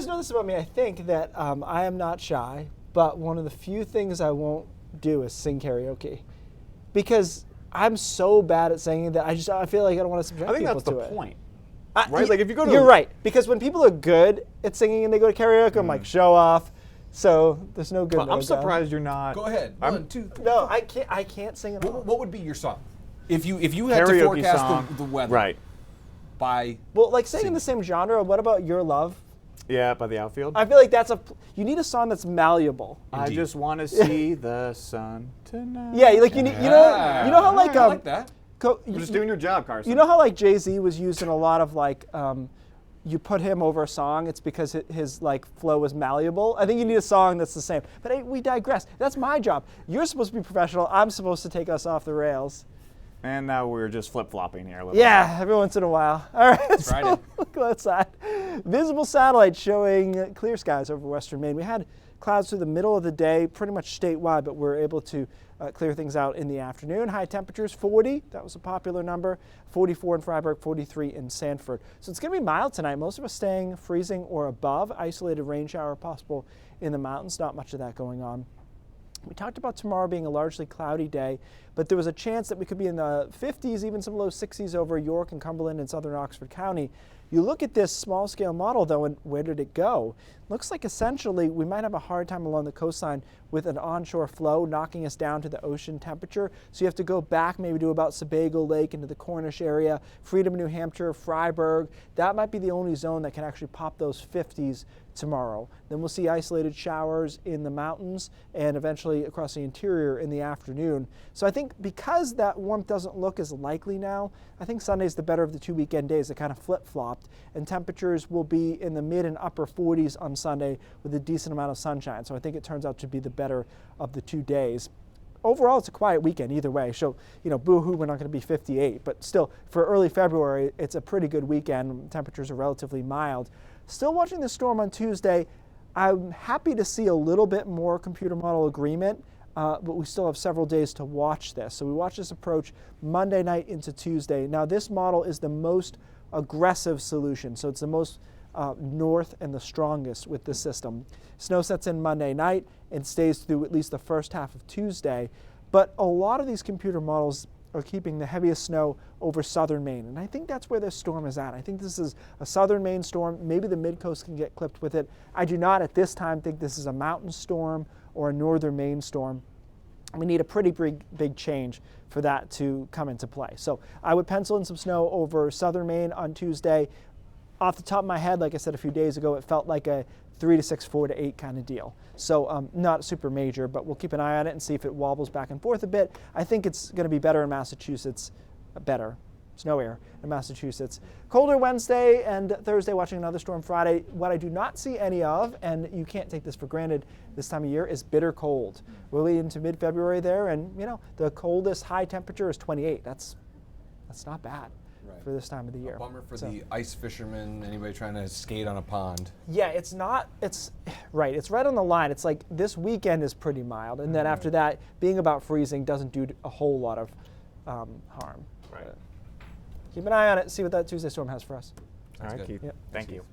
guys know this about me. I think that I am not shy, but one of the few things I won't do is sing karaoke, because I'm so bad at singing that I feel like I don't want to subject people to it. I think that's the point. Right? Like if you go to You're right, because when people are good at singing and they go to karaoke, I'm like, show off. So there's no good. I'm surprised you're not. Go ahead. 1, 2, 3. No, I can't sing at all. What would be your song? If you had to Karaoke forecast song. the weather, Right. By Well, like singing the same genre. What about Your Love? Yeah, by the outfield. I feel like you need a song that's malleable. I just want to see the sun tonight. Yeah, like you know how like I like that. You're just doing your job, Carson. You know how like Jay-Z was used in a lot of like you put him over a song, it's because his like flow was malleable. I think you need a song that's the same. But hey, we digress. That's my job. You're supposed to be professional. I'm supposed to take us off the rails. And now we're just flip-flopping here a little Yeah, every once in a while. All right, Friday. so look outside. Visible satellite showing clear skies over western Maine. We had clouds through the middle of the day, pretty much statewide, but we're able to clear things out in the afternoon. High temperatures, 40. That was a popular number. 44 in Freiburg, 43 in Sanford. So it's going to be mild tonight. Most of us staying freezing or above. Isolated rain shower possible in the mountains. Not much of that going on. We talked about tomorrow being a largely cloudy day, but there was a chance that we could be in the 50s, even some low 60s over York and Cumberland and southern Oxford County. You look at this small scale model though, and where did it go? Looks like essentially we might have a hard time along the coastline with an onshore flow knocking us down to the ocean temperature. So you have to go back maybe to about Sebago Lake into the Cornish area, Freedom, New Hampshire, Freiburg. That might be the only zone that can actually pop those 50s tomorrow. Then we'll see isolated showers in the mountains and eventually across the interior in the afternoon. So I think because that warmth doesn't look as likely now, I think Sunday's the better of the 2 weekend days that kind of flip-flopped, and temperatures will be in the mid and upper 40s on Sunday with a decent amount of sunshine. So I think it turns out to be the better of the 2 days. Overall, it's a quiet weekend either way. So, boo-hoo, we're not going to be 58, but still, for early February, it's a pretty good weekend. Temperatures are relatively mild. Still watching the storm on Tuesday. I'm happy to see a little bit more computer model agreement, but we still have several days to watch this. So we watch this approach Monday night into Tuesday. Now, this model is the most aggressive solution, so it's the most north and the strongest with the system. Snow sets in Monday night and stays through at least the first half of Tuesday, but a lot of these computer models are keeping the heaviest snow over southern Maine, and I think that's where this storm is at. I think this is a southern Maine storm. Maybe the mid-coast can get clipped with it. I do not at this time think this is a mountain storm or a northern Maine storm. We need a pretty big change for that to come into play. So I would pencil in some snow over southern Maine on Tuesday. Off the top of my head, like I said a few days ago, it felt like a 3 to 6, 4 to 8 kind of deal. So not super major, but we'll keep an eye on it and see if it wobbles back and forth a bit. I think it's going to be better in Massachusetts, snow air in Massachusetts. Colder Wednesday and Thursday, watching another storm Friday. What I do not see any of, and you can't take this for granted this time of year, is bitter cold. We're leading into mid-February there, and the coldest high temperature is 28. That's not bad. For this time of the year. A bummer for the ice fishermen, anybody trying to skate on a pond. Yeah, it's right. It's right on the line. It's like this weekend is pretty mild, and then after that, being about freezing doesn't do a whole lot of harm. Right. Keep an eye on it, see what that Tuesday storm has for us. All right, good. Keith. Yep. Thank you.